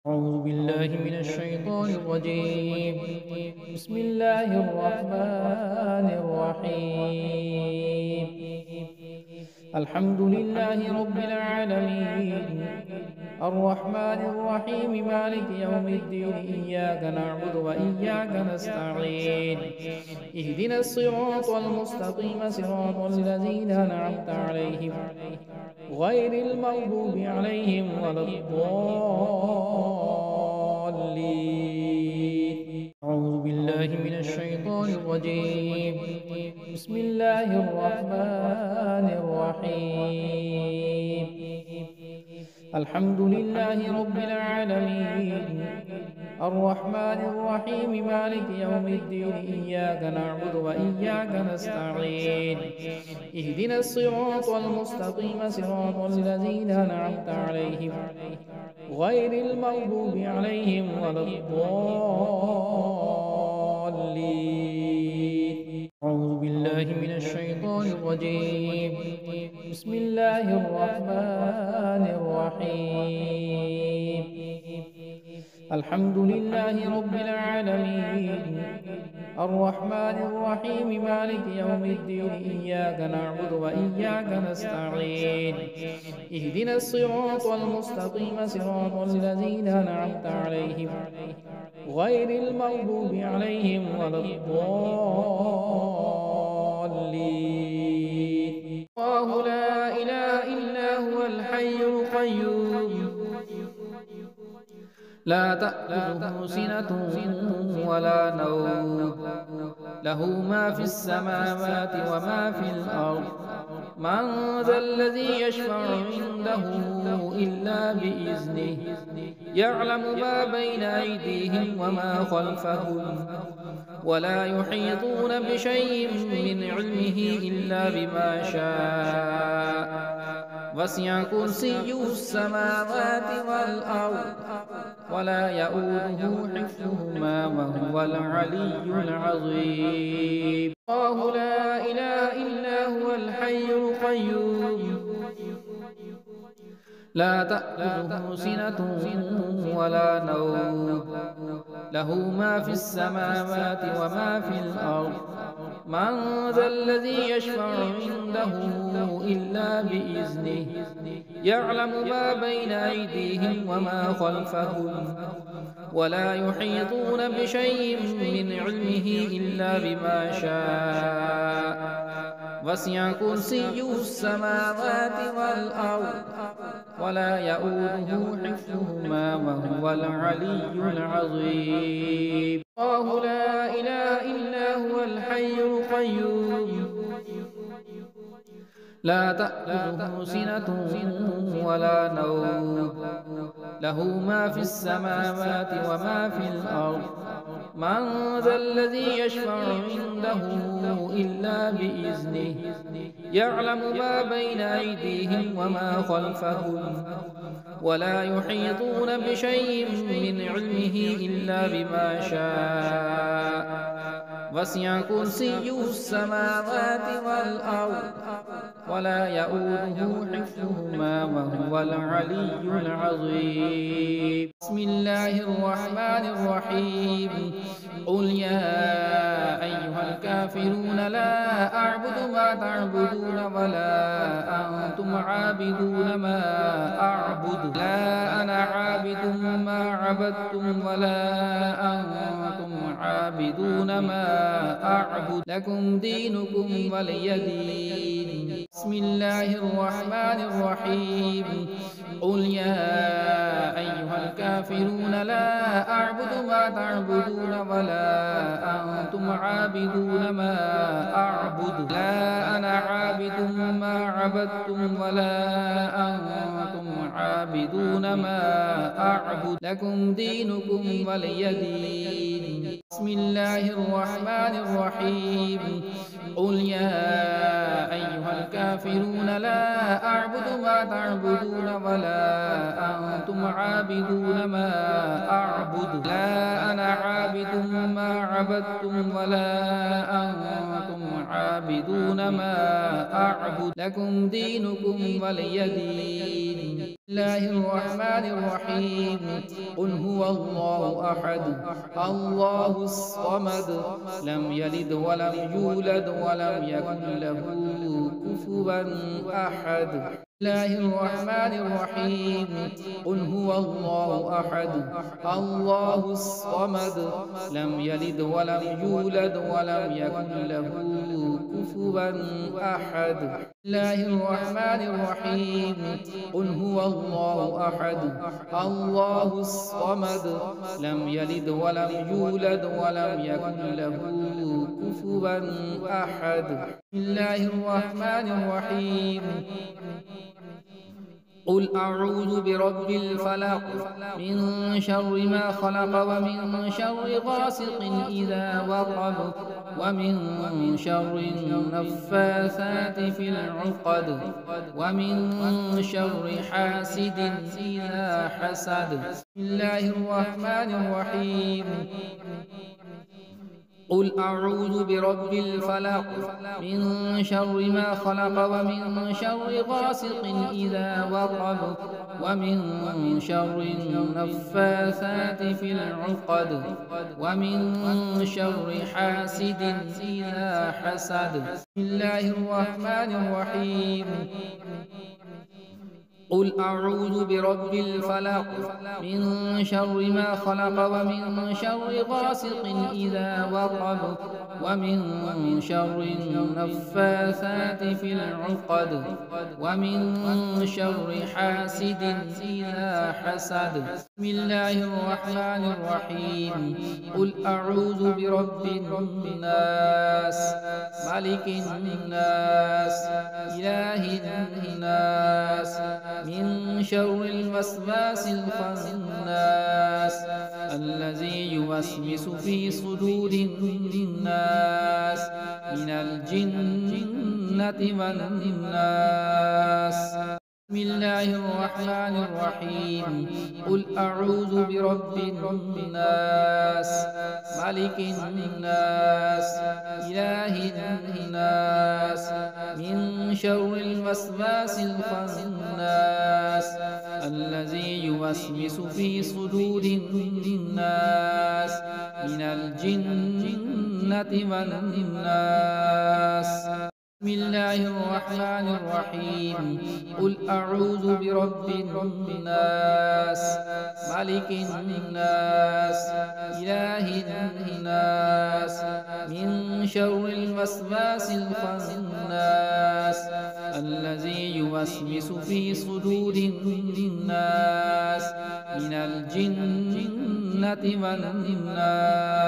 أعوذ بالله من الشيطان الرجيم. بسم الله الرحمن الرحيم. الحمد لله رب العالمين، الرحمن الرحيم، مالك يوم الدين. إياك نعبد وإياك نستعين. اهدنا الصراط المستقيم، صراط الذين أنعمت عليهم غير المغضوب عليهم ولا الضالين. أعوذ بالله من الشيطان الرجيم. بسم الله الرحمن الرحيم. الحمد لله رب العالمين، الرحمن الرحيم، مالك يوم الدين. إياك نعبد وإياك نستعين. اهدنا الصراط المستقيم، صراط الذين أنعمت عليهم غير المغضوب عليهم ولا الضالين. أعوذ بالله من الشيطان الرجيم. بسم الله الرحمن الرحيم. الحمد لله رب العالمين، الرحمن الرحيم، مالك يوم الدين. إياك نعبد وإياك نستعين. اهدنا الصراط المستقيم، صراط الذين أنعمت عليهم غير المغضوب عليهم ولا الضالين. الله لا إله إلا هو الحي القيوم، لا تأخذه سنة ولا نوم، له ما في السماوات وما في الأرض. من ذا الذي يشفع عنده إلا بإذنه، يعلم ما بين أيديهم وما خلفهم، ولا يحيطون بشيء من علمه إلا بما شاء. وسع كرسيه السماوات والأرض، ولا يؤوده حفظهما وهو العلي العظيم. الله لا إله إلا هو الحي القيوم، لا تأخذه سنة ولا نوم، له ما في السماوات وما في الأرض. من ذا الذي يشفع عنده إلا بإذنه، يعلم ما بين أيديهم وما خلفهم، ولا يحيطون بشيء من علمه إلا بما شاء. وسع كرسيه السماوات والأرض، ولا يؤوده حفظهما وهو العلي العظيم. الله لا إله إلا هو الحي القيوم، لا تأخذه سنة ولا نوم، له ما في السماوات وما في الأرض. من ذا الذي يشفع عنده إلا بإذنه، يعلم ما بين أيديهم وما خلفهم، ولا يحيطون بشيء من علمه إلا بما شاء. وسع كرسيه السماوات والأرض، ولا يؤوده حفظهما وهو العلي العظيم. بسم الله الرحمن الرحيم. قل يا أيها الكافرون لا أعبد ما تعبدون ولا أنتم عابدون ما أعبد، لا أنا عابد ما عبدتم ولا أنتم عابدون ما أعبد، لكم دينكم ولي دين. بسم الله الرحمن الرحيم. قل يا أيها الكافرون لا أعبد ما تعبدون ولا أنتم عابدون ما أعبد، لا أنا عابد ما عبدتم ولا أنتم عابدون ما أعبد، لكم دينكم ولي دين. بسم الله الرحمن الرحيم. قل يا أيها الكافرون لا أعبد ما تعبدون ولا أنتم عابدون ما أعبد، لا أنا عابد ما عبدتم ولا أنتم عابدون ما أعبد لكم دينكم ولي دين. بسم الله الرحمن الرحيم. قل هو الله أحد الله الصمد لم يلد ولم يولد ولم يكن له كفوا أحد. بسم الله الرحمن الرحيم. قل هو الله أحد الله الصمد لم يلد ولم يولد ولم يكن له كفوا أحد. بسم الله الرحمن الرحيم. قل هو الله أحد الله الصمد لم يلد ولم يولد ولم يكن له كفوا أحد. بسم الله الرحمن الرحيم. قل أعوذ برب الفلق من شر ما خلق ومن شر غاسق إذا وقب ومن شر النفاثات في العقد ومن شر حاسد إذا حسد. بسم الله الرحمن الرحيم. قل أعوذ برب الفلق من شر ما خلق ومن شر غاسق إذا وقب ومن شر النفاثات في العقد ومن شر حاسد إذا حسد. بسم الله الرحمن الرحيم. قل أعوذ برب الفلق من شر ما خلق ومن شر غاسق إذا وقب ومن شر النفاثات في العقد ومن شر حاسد إذا حسد. بسم الله الرحمن الرحيم. قل أعوذ برب الناس ملك الناس إله الناس من شر الوسواس الخناس الذي يوسوس في صدور الناس من الجنة والناس. بسم الله الرحمن الرحيم. قل أعوذ برب الناس ملك الناس إله الناس من شر الوسواس الخناس الذي يوسوس في صدور الناس من الجنة والناس. بسم الله الرحمن الرحيم. قل أعوذ برب الناس ملك الناس إله الناس من شر الوسواس الخناس الذي يوسوس في صدور الناس من الجنة والناس.